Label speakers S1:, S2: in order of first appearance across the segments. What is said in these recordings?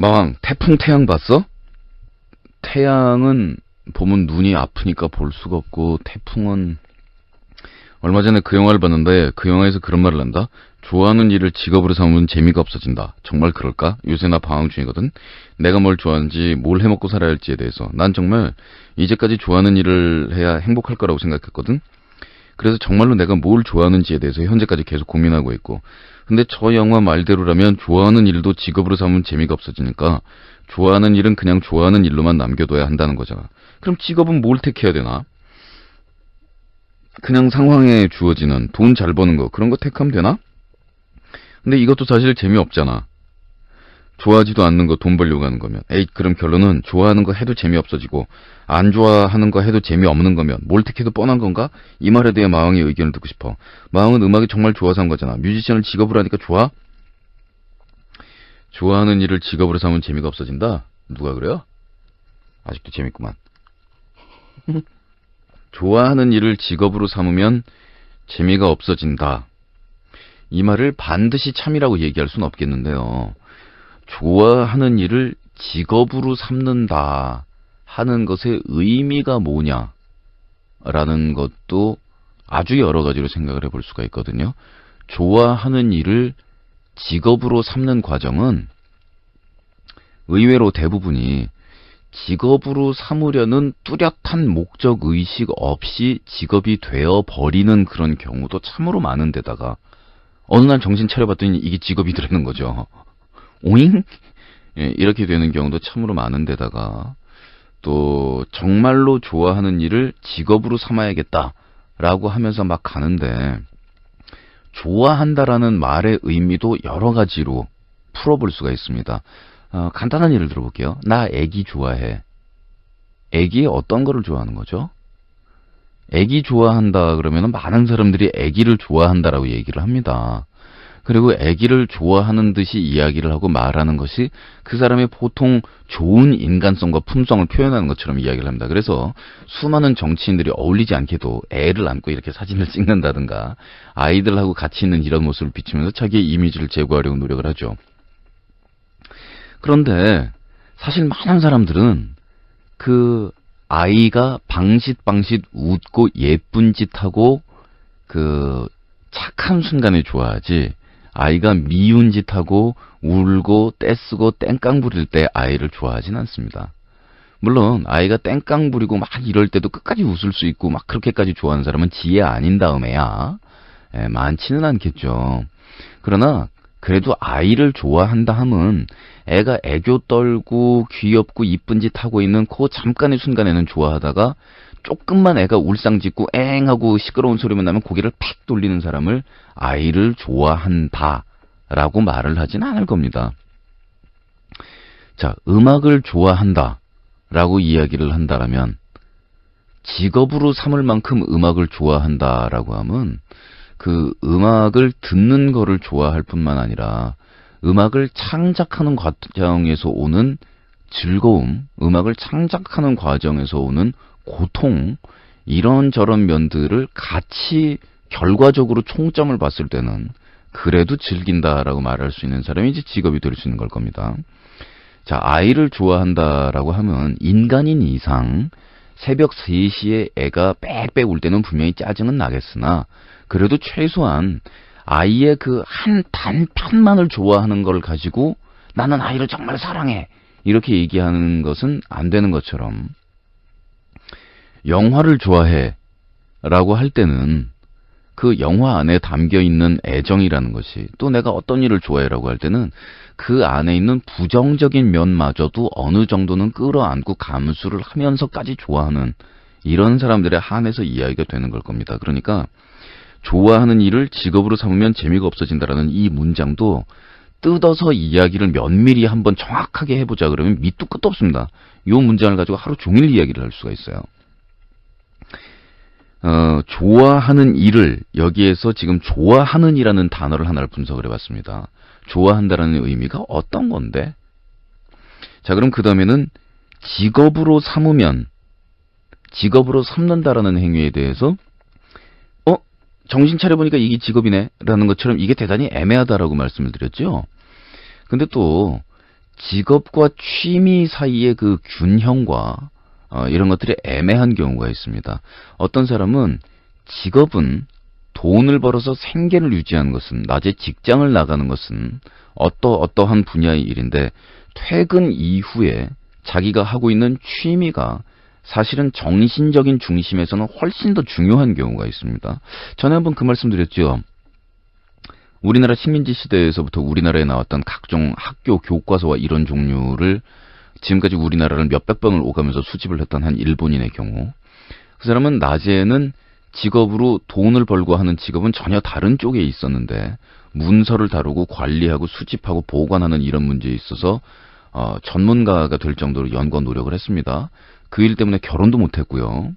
S1: 마왕, 태풍 태양 봤어? 태양은 보면 눈이 아프니까 볼 수가 없고, 태풍은 얼마 전에 그 영화를 봤는데 그 영화에서 그런 말을 한다. 좋아하는 일을 직업으로 삼으면 재미가 없어진다. 정말 그럴까? 요새 나 방황 중이거든. 내가 뭘 좋아하는지, 뭘 해먹고 살아야 할지에 대해서 난 정말 이제까지 좋아하는 일을 해야 행복할 거라고 생각했거든. 그래서 정말로 내가 뭘 좋아하는지에 대해서 현재까지 계속 고민하고 있고, 근데 저 영화 말대로라면 좋아하는 일도 직업으로 삼으면 재미가 없어지니까 좋아하는 일은 그냥 좋아하는 일로만 남겨둬야 한다는 거잖아. 그럼 직업은 뭘 택해야 되나? 그냥 상황에 주어지는 돈 잘 버는 거, 그런 거 택하면 되나? 근데 이것도 사실 재미없잖아. 좋아하지도 않는 거 돈 벌려고 하는 거면. 에이, 그럼 결론은 좋아하는 거 해도 재미없어지고 안 좋아하는 거 해도 재미없는 거면 뭘 택해도 뻔한 건가? 이 말에 대해 마왕의 의견을 듣고 싶어. 마왕은 음악이 정말 좋아서 한 거잖아. 뮤지션을 직업으로 하니까 좋아? 좋아하는 일을 직업으로 삼으면 재미가 없어진다? 누가 그래요? 아직도 재밌구만. 좋아하는 일을 직업으로 삼으면 재미가 없어진다. 이 말을 반드시 참이라고 얘기할 수는 없겠는데요. 좋아하는 일을 직업으로 삼는다 하는 것의 의미가 뭐냐라는 것도 아주 여러 가지로 생각을 해볼 수가 있거든요. 좋아하는 일을 직업으로 삼는 과정은 의외로 대부분이 직업으로 삼으려는 뚜렷한 목적 의식 없이 직업이 되어버리는 그런 경우도 참으로 많은데다가 어느 날 정신 차려봤더니 이게 직업이 되는 거죠. 오잉? 예, 이렇게 되는 경우도 참으로 많은데다가 또 정말로 좋아하는 일을 직업으로 삼아야겠다라고 하면서 막 가는데 좋아한다라는 말의 의미도 여러 가지로 풀어볼 수가 있습니다. 간단한 예를 들어볼게요. 나 애기 좋아해. 애기의 어떤 거를 좋아하는 거죠? 애기 좋아한다 그러면 많은 사람들이 애기를 좋아한다라고 얘기를 합니다. 그리고 애기를 좋아하는 듯이 이야기를 하고 말하는 것이 그 사람의 보통 좋은 인간성과 품성을 표현하는 것처럼 이야기를 합니다. 그래서 수많은 정치인들이 어울리지 않게도 애를 안고 이렇게 사진을 찍는다든가 아이들하고 같이 있는 이런 모습을 비추면서 자기의 이미지를 제고하려고 노력을 하죠. 그런데 사실 많은 사람들은 그 아이가 방싯방싯 웃고 예쁜 짓하고 그 착한 순간에 좋아하지, 아이가 미운 짓하고 울고 떼쓰고 땡깡 부릴 때 아이를 좋아하진 않습니다. 물론 아이가 땡깡 부리고 막 이럴 때도 끝까지 웃을 수 있고 막 그렇게까지 좋아하는 사람은 지혜 아닌 다음에야 많지는 않겠죠. 그러나 그래도 아이를 좋아한다 함은 애가 애교 떨고 귀엽고 이쁜 짓 하고 있는 그 잠깐의 순간에는 좋아하다가 조금만 애가 울상짓고 엥 하고 시끄러운 소리만 나면 고개를 팍 돌리는 사람을 아이를 좋아한다 라고 말을 하진 않을 겁니다. 자, 음악을 좋아한다 라고 이야기를 한다라면 직업으로 삼을 만큼 음악을 좋아한다라고 하면 그 음악을 듣는 거를 좋아할 뿐만 아니라 음악을 창작하는 과정에서 오는 즐거움, 음악을 창작하는 과정에서 오는 고통, 이런저런 면들을 같이 결과적으로 총점을 봤을 때는 그래도 즐긴다라고 말할 수 있는 사람이 이제 직업이 될 수 있는 걸 겁니다. 자, 아이를 좋아한다라고 하면 인간인 이상 새벽 3시에 애가 빽빽 울 때는 분명히 짜증은 나겠으나 그래도 최소한 아이의 그 한 단편만을 좋아하는 걸 가지고 나는 아이를 정말 사랑해 이렇게 얘기하는 것은 안 되는 것처럼 영화를 좋아해 라고 할 때는 그 영화 안에 담겨있는 애정이라는 것이, 또 내가 어떤 일을 좋아해라고 할 때는 그 안에 있는 부정적인 면마저도 어느 정도는 끌어안고 감수를 하면서까지 좋아하는 이런 사람들에 한해서 이야기가 되는 걸 겁니다. 그러니까 좋아하는 일을 직업으로 삼으면 재미가 없어진다라는 이 문장도 뜯어서 이야기를 면밀히 한번 정확하게 해보자 그러면 밑도 끝도 없습니다. 이 문장을 가지고 하루 종일 이야기를 할 수가 있어요. 좋아하는 일을 여기에서 지금 좋아하는 이라는 단어를 하나를 분석을 해봤습니다. 좋아한다라는 의미가 어떤 건데? 자, 그럼 그 다음에는 직업으로 삼으면, 직업으로 삼는다라는 행위에 대해서 정신 차려보니까 이게 직업이네 라는 것처럼 이게 대단히 애매하다라고 말씀을 드렸죠. 근데 또 직업과 취미 사이의 그 균형과 이런 것들이 애매한 경우가 있습니다. 어떤 사람은 직업은 돈을 벌어서 생계를 유지하는 것은, 낮에 직장을 나가는 것은 어떠한 분야의 일인데, 퇴근 이후에 자기가 하고 있는 취미가 사실은 정신적인 중심에서는 훨씬 더 중요한 경우가 있습니다. 전에 한번 그 말씀 드렸죠. 우리나라 식민지 시대에서부터 우리나라에 나왔던 각종 학교 교과서와 이런 종류를 지금까지 우리나라를 몇백 번을 오가면서 수집을 했던 한 일본인의 경우, 그 사람은 낮에는 직업으로 돈을 벌고 하는 직업은 전혀 다른 쪽에 있었는데, 문서를 다루고 관리하고 수집하고 보관하는 이런 문제에 있어서 전문가가 될 정도로 연구와 노력을 했습니다. 그 일 때문에 결혼도 못했고요.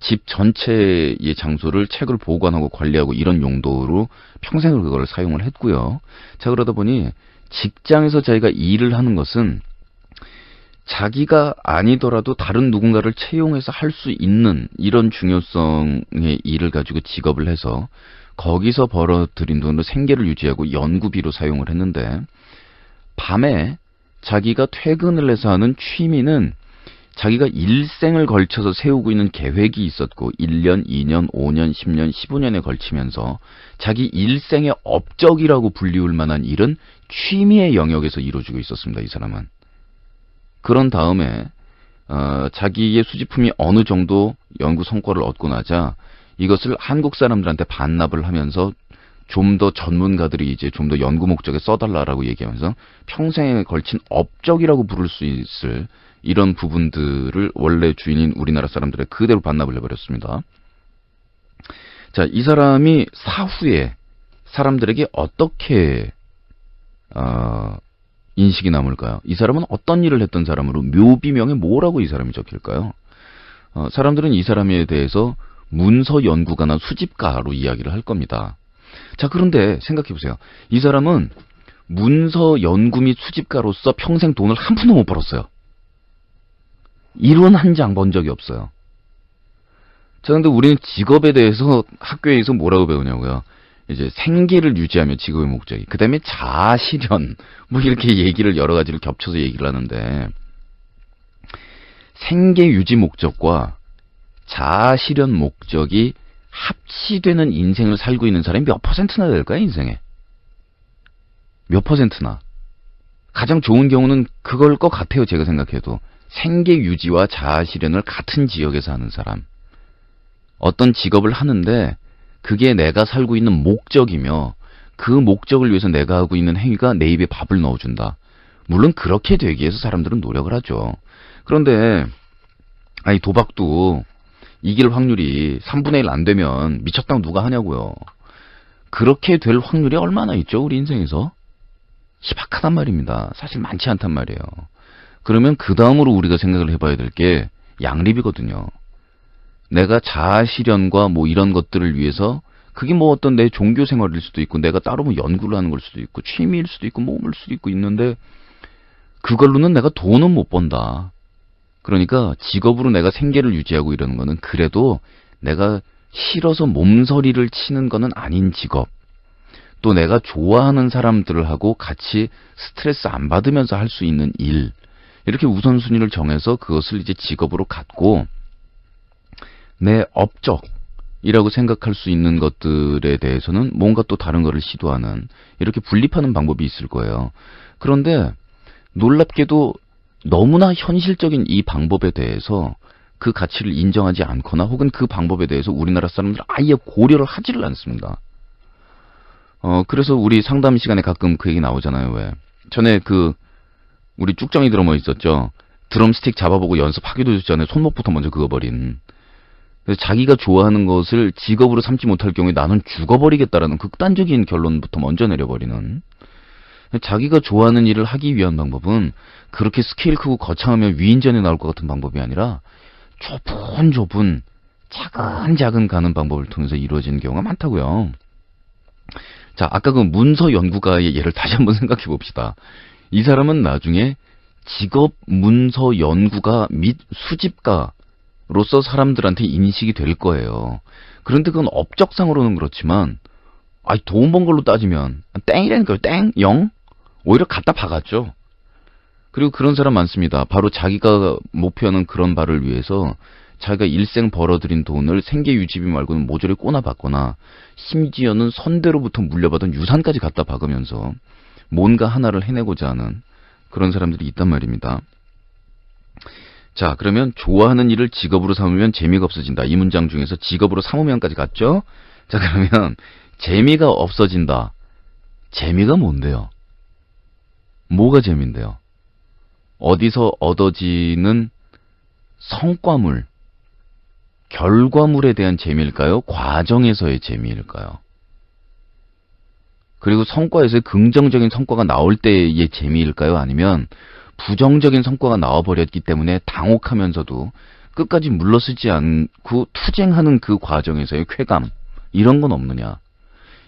S1: 집 전체의 장소를 책을 보관하고 관리하고 이런 용도로 평생을 그걸 사용을 했고요. 자, 그러다 보니 직장에서 자기가 일을 하는 것은 자기가 아니더라도 다른 누군가를 채용해서 할 수 있는 이런 중요성의 일을 가지고 직업을 해서 거기서 벌어들인 돈으로 생계를 유지하고 연구비로 사용을 했는데, 밤에 자기가 퇴근을 해서 하는 취미는 자기가 일생을 걸쳐서 세우고 있는 계획이 있었고 1년, 2년, 5년, 10년, 15년에 걸치면서 자기 일생의 업적이라고 불리울 만한 일은 취미의 영역에서 이루어지고 있었습니다. 이 사람은. 그런 다음에 자기의 수집품이 어느 정도 연구 성과를 얻고 나자 이것을 한국 사람들한테 반납을 하면서 좀 더 전문가들이 이제 좀 더 연구 목적에 써달라라고 얘기하면서 평생에 걸친 업적이라고 부를 수 있을 이런 부분들을 원래 주인인 우리나라 사람들에 그대로 반납을 해버렸습니다. 자, 이 사람이 사후에 사람들에게 어떻게 인식이 남을까요? 이 사람은 어떤 일을 했던 사람으로 묘비명에 뭐라고 이 사람이 적힐까요? 사람들은 이 사람에 대해서 문서 연구가나 수집가로 이야기를 할 겁니다. 자, 그런데 생각해보세요. 이 사람은 문서 연구 및 수집가로서 평생 돈을 한 푼도 못 벌었어요. 일원 한 장 번 적이 없어요. 자, 근데 우리는 직업에 대해서 학교에서 뭐라고 배우냐고요. 이제 생계를 유지하며 직업의 목적이. 그 다음에 자아실현. 뭐 이렇게 얘기를 여러 가지를 겹쳐서 얘기를 하는데, 생계 유지 목적과 자아실현 목적이 합치되는 인생을 살고 있는 사람이 몇 퍼센트나 될까요, 인생에? 몇 퍼센트나. 가장 좋은 경우는 그걸 것 같아요, 제가 생각해도. 생계 유지와 자아 실현을 같은 지역에서 하는 사람. 어떤 직업을 하는데 그게 내가 살고 있는 목적이며 그 목적을 위해서 내가 하고 있는 행위가 내 입에 밥을 넣어준다. 물론 그렇게 되기 위해서 사람들은 노력을 하죠. 그런데 아니 도박도 이길 확률이 3분의 1 안 되면 미쳤다고 누가 하냐고요. 그렇게 될 확률이 얼마나 있죠, 우리 인생에서? 희박하단 말입니다. 사실 많지 않단 말이에요. 그러면 그 다음으로 우리가 생각을 해봐야 될 게 양립이거든요. 내가 자아실현과 뭐 이런 것들을 위해서, 그게 뭐 어떤 내 종교 생활일 수도 있고 내가 따로 뭐 연구를 하는 걸 수도 있고 취미일 수도 있고 몸일 수도 있고 있는데, 그걸로는 내가 돈은 못 번다. 그러니까 직업으로 내가 생계를 유지하고 이러는 거는 그래도 내가 싫어서 몸서리를 치는 거는 아닌 직업, 또 내가 좋아하는 사람들하고 같이 스트레스 안 받으면서 할 수 있는 일, 이렇게 우선순위를 정해서 그것을 이제 직업으로 갖고 내 업적이라고 생각할 수 있는 것들에 대해서는 뭔가 또 다른 거를 시도하는, 이렇게 분립하는 방법이 있을 거예요. 그런데 놀랍게도 너무나 현실적인 이 방법에 대해서 그 가치를 인정하지 않거나 혹은 그 방법에 대해서 우리나라 사람들 아예 고려를 하지를 않습니다. 그래서 우리 상담 시간에 가끔 그 얘기 나오잖아요. 왜? 전에 우리 쭉정이 드러머 있었죠. 드럼스틱 잡아보고 연습하기도 전에 손목부터 먼저 그어버린. 그래서 자기가 좋아하는 것을 직업으로 삼지 못할 경우에 나는 죽어버리겠다라는 극단적인 결론부터 먼저 내려버리는. 자기가 좋아하는 일을 하기 위한 방법은 그렇게 스케일 크고 거창하면 위인전에 나올 것 같은 방법이 아니라 좁은 차근차근 가는 방법을 통해서 이루어지는 경우가 많다고요. 자, 아까 그 문서 연구가의 예를 다시 한번 생각해 봅시다. 이 사람은 나중에 직업 문서 연구가 및 수집가로서 사람들한테 인식이 될 거예요. 그런데 그건 업적상으로는 그렇지만, 돈 번 걸로 따지면 땡이라니까요. 땡? 0? 오히려 갖다 박았죠. 그리고 그런 사람 많습니다. 바로 자기가 목표하는 그런 바를 위해서 자기가 일생 벌어들인 돈을 생계 유지비 말고는 모조리 꼬나박거나 심지어는 선대로부터 물려받은 유산까지 갖다 박으면서 뭔가 하나를 해내고자 하는 그런 사람들이 있단 말입니다. 자, 그러면 좋아하는 일을 직업으로 삼으면 재미가 없어진다. 이 문장 중에서 직업으로 삼으면까지 갔죠? 자, 그러면 재미가 없어진다. 재미가 뭔데요? 뭐가 재미인데요? 어디서 얻어지는 성과물, 결과물에 대한 재미일까요? 과정에서의 재미일까요? 그리고 성과에서 긍정적인 성과가 나올 때의 재미일까요? 아니면 부정적인 성과가 나와버렸기 때문에 당혹하면서도 끝까지 물러서지 않고 투쟁하는 그 과정에서의 쾌감, 이런 건 없느냐?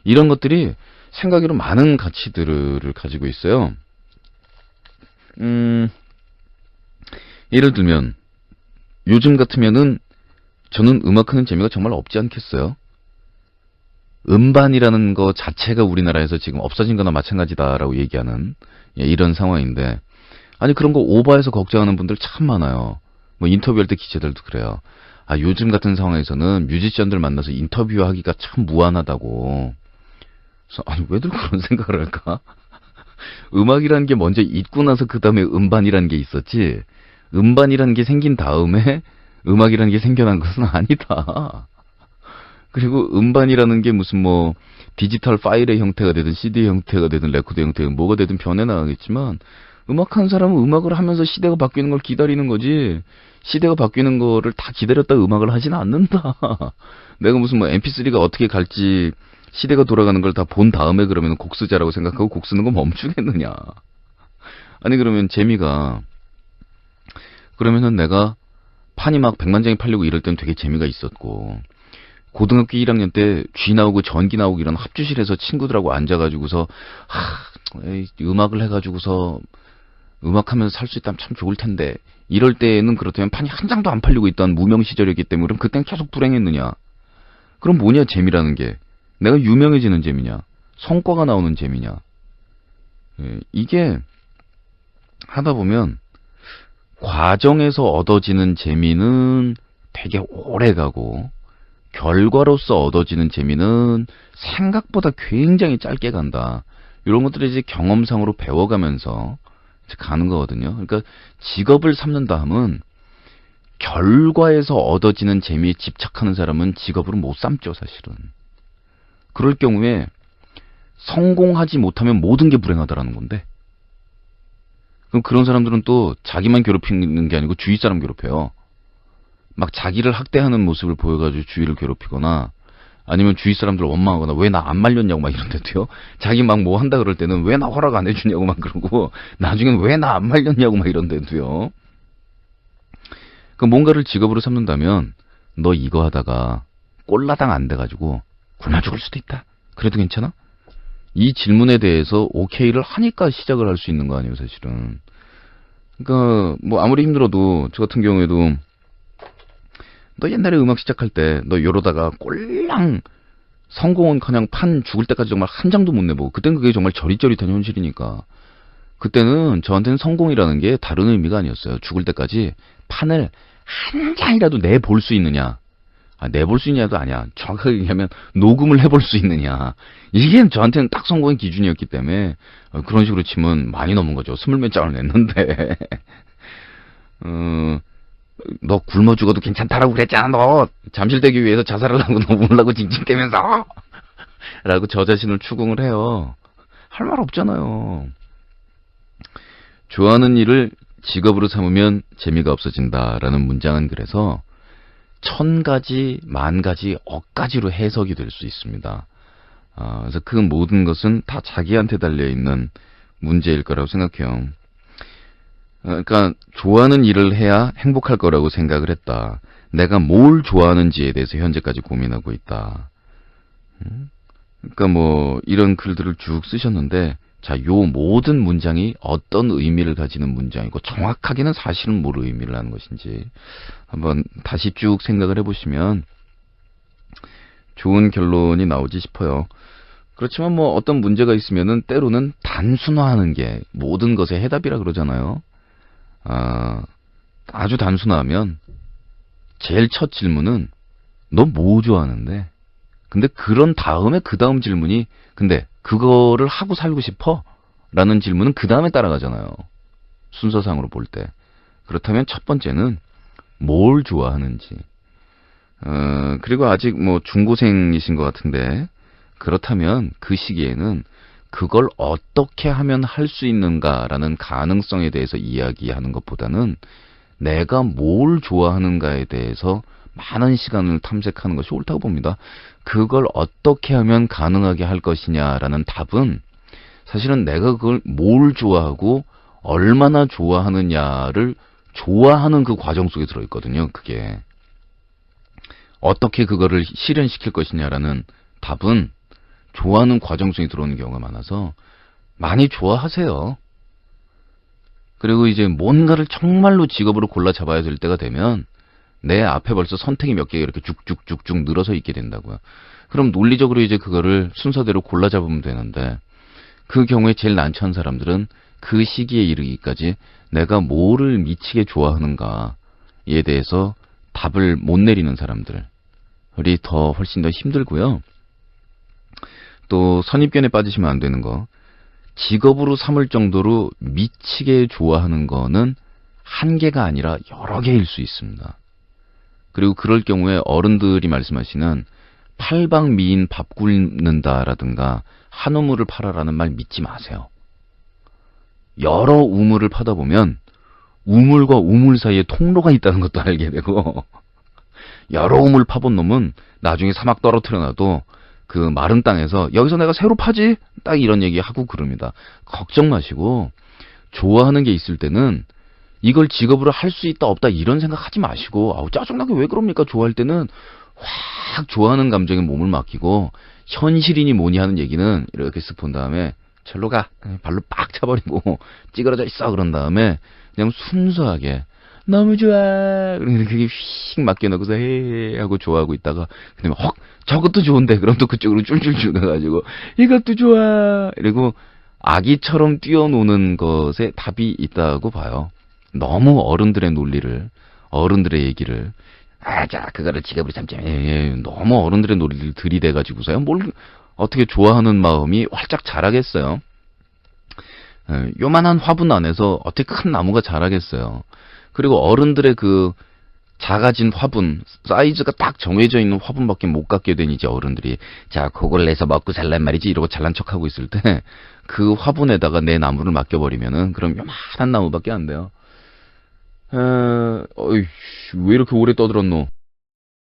S1: 이런 것들이 생각으로 많은 가치들을 가지고 있어요. 예를 들면 요즘 같으면은 저는 음악하는 재미가 정말 없지 않겠어요? 음반이라는 거 자체가 우리나라에서 지금 없어진 거나 마찬가지다라고 얘기하는 이런 상황인데, 아니 그런 거 오버해서 걱정하는 분들 참 많아요. 뭐 인터뷰할 때 기자들도 그래요. 아, 요즘 같은 상황에서는 뮤지션들 만나서 인터뷰하기가 참 무안하다고. 그래서 아니 왜들 그런 생각을 할까? 음악이라는 게 먼저 있고 나서 그 다음에 음반이라는 게 있었지, 음반이라는 게 생긴 다음에 음악이라는 게 생겨난 것은 아니다. 그리고 음반이라는 게 무슨 뭐 디지털 파일의 형태가 되든 CD의 형태가 되든 레코드 형태가 뭐가 되든 변해나가겠지만, 음악한 사람은 음악을 하면서 시대가 바뀌는 걸 기다리는 거지, 시대가 바뀌는 거를 다 기다렸다 음악을 하진 않는다. 내가 무슨 뭐 MP3가 어떻게 갈지 시대가 돌아가는 걸 다 본 다음에 그러면 곡 쓰자라고 생각하고 곡 쓰는 거 멈추겠느냐. 아니 그러면 재미가, 그러면은 내가 판이 막 100만 장이 팔리고 이럴 땐 되게 재미가 있었고, 고등학교 1학년 때 쥐 나오고 전기 나오고 이런 합주실에서 친구들하고 앉아가지고서 음악을 해가지고서 음악하면서 살 수 있다면 참 좋을 텐데, 이럴 때는 그렇다면 판이 한 장도 안 팔리고 있던 무명 시절이었기 때문에 그럼 그땐 계속 불행했느냐? 그럼 뭐냐 재미라는 게? 내가 유명해지는 재미냐? 성과가 나오는 재미냐? 이게 하다 보면 과정에서 얻어지는 재미는 되게 오래 가고, 결과로서 얻어지는 재미는 생각보다 굉장히 짧게 간다. 이런 것들을 이제 경험상으로 배워가면서 가는 거거든요. 그러니까 직업을 삼는다 하면 결과에서 얻어지는 재미에 집착하는 사람은 직업으로 못 삼죠, 사실은. 그럴 경우에 성공하지 못하면 모든 게 불행하다라는 건데, 그럼 그런 사람들은 또 자기만 괴롭히는 게 아니고 주위 사람 괴롭혀요. 막 자기를 학대하는 모습을 보여가지고 주위를 괴롭히거나, 아니면 주위 사람들 원망하거나 왜 나 안 말렸냐고 막 이런데도요. 자기 막 뭐 한다 그럴 때는 왜 나 허락 안 해주냐고 막 그러고, 나중엔 왜 나 안 말렸냐고 막 이런데도요. 그 뭔가를 직업으로 삼는다면 너 이거 하다가 꼴라당 안 돼가지고 굶어 죽을 수도 있다. 그래도 괜찮아? 이 질문에 대해서 오케이를 하니까 시작을 할 수 있는 거 아니에요, 사실은. 그러니까 뭐 아무리 힘들어도 저 같은 경우에도 너 옛날에 음악 시작할 때 너 이러다가 꼴랑 성공은 그냥 판 죽을 때까지 정말 한 장도 못 내보고, 그땐 그게 정말 저릿저릿한 현실이니까 그때는 저한테는 성공이라는 게 다른 의미가 아니었어요. 죽을 때까지 판을 한 장이라도 내볼 수 있느냐, 내볼 수 있냐도 아니야, 정확하게 얘기하면 녹음을 해볼 수 있느냐, 이게 저한테는 딱 성공의 기준이었기 때문에 그런 식으로 치면 많이 넘은 거죠. 20몇 장을 냈는데 너 굶어 죽어도 괜찮다라고 그랬잖아. 너 잠실되기 위해서 자살을 하고 너 울라고 징징대면서 라고 저 자신을 추궁을 해요. 할 말 없잖아요. 좋아하는 일을 직업으로 삼으면 재미가 없어진다라는 문장은 그래서 1000가지, 10,000가지, 억가지로 해석이 될 수 있습니다. 그래서 그 모든 것은 다 자기한테 달려있는 문제일 거라고 생각해요. 그러니까 좋아하는 일을 해야 행복할 거라고 생각을 했다. 내가 뭘 좋아하는지에 대해서 현재까지 고민하고 있다. 그러니까 뭐 이런 글들을 쭉 쓰셨는데, 자, 요 모든 문장이 어떤 의미를 가지는 문장이고 정확하게는 사실은 뭘 의미를 하는 것인지 한번 다시 쭉 생각을 해보시면 좋은 결론이 나오지 싶어요. 그렇지만 뭐 어떤 문제가 있으면은 때로는 단순화하는 게 모든 것의 해답이라 그러잖아요. 아주 단순하면 제일 첫 질문은 너 뭐 좋아하는데? 근데 그런 다음에 그 다음 질문이 근데 그거를 하고 살고 싶어? 라는 질문은 그 다음에 따라가잖아요. 순서상으로 볼 때. 그렇다면 첫 번째는 뭘 좋아하는지. 그리고 아직 뭐 중고생이신 것 같은데 그렇다면 그 시기에는 그걸 어떻게 하면 할 수 있는가라는 가능성에 대해서 이야기하는 것보다는 내가 뭘 좋아하는가에 대해서 많은 시간을 탐색하는 것이 옳다고 봅니다. 그걸 어떻게 하면 가능하게 할 것이냐라는 답은 사실은 내가 그걸 뭘 좋아하고 얼마나 좋아하느냐를 좋아하는 그 과정 속에 들어있거든요. 그게 어떻게 그거를 실현시킬 것이냐라는 답은 좋아하는 과정 속에 들어오는 경우가 많아서 많이 좋아하세요. 그리고 이제 뭔가를 정말로 직업으로 골라 잡아야 될 때가 되면 내 앞에 벌써 선택이 몇 개가 이렇게 쭉쭉쭉쭉 늘어서 있게 된다고요. 그럼 논리적으로 이제 그거를 순서대로 골라 잡으면 되는데 그 경우에 제일 난처한 사람들은 그 시기에 이르기까지 내가 뭐를 미치게 좋아하는가에 대해서 답을 못 내리는 사람들이 더 훨씬 더 힘들고요. 또 선입견에 빠지시면 안 되는 거. 직업으로 삼을 정도로 미치게 좋아하는 거는 한 개가 아니라 여러 개일 수 있습니다. 그리고 그럴 경우에 어른들이 말씀하시는 팔방미인 밥 굶는다라든가 한 우물을 팔아라는 말 믿지 마세요. 여러 우물을 파다 보면 우물과 우물 사이에 통로가 있다는 것도 알게 되고 여러 우물 파본 놈은 나중에 사막 떨어뜨려놔도 그 마른 땅에서 여기서 내가 새로 파지? 딱 이런 얘기하고 그럽니다. 걱정 마시고 좋아하는 게 있을 때는 이걸 직업으로 할 수 있다 없다 이런 생각하지 마시고 아우 짜증나게 왜 그럽니까? 좋아할 때는 확 좋아하는 감정에 몸을 맡기고 현실이니 뭐니 하는 얘기는 이렇게 쓱 본 다음에 절로 가 발로 빡 차버리고 찌그러져 있어 그런 다음에 그냥 순수하게 너무 좋아 그렇게 휙 맡겨놓고서 헤헤 하고 좋아하고 있다가 그다음에 헉 저것도 좋은데 그럼 또 그쪽으로 쫄쫄쫄 가가지고 이것도 좋아 그리고 아기처럼 뛰어노는 것에 답이 있다고 봐요. 너무 어른들의 논리를 어른들의 얘기를 자 그거를 직업으로 삼자 너무 어른들의 논리를 들이대가지고서요 뭘 어떻게 좋아하는 마음이 활짝 자라겠어요. 요만한 화분 안에서 어떻게 큰 나무가 자라겠어요. 그리고 어른들의 그 작아진 화분 사이즈가 딱 정해져 있는 화분밖에 못 갖게 되니 이제 어른들이 자 그걸 내서 먹고 살란 말이지 이러고 잘난 척하고 있을 때 그 화분에다가 내 나무를 맡겨버리면은 그럼 요만한 나무밖에 안 돼요. 왜 이렇게 오래 떠들었노?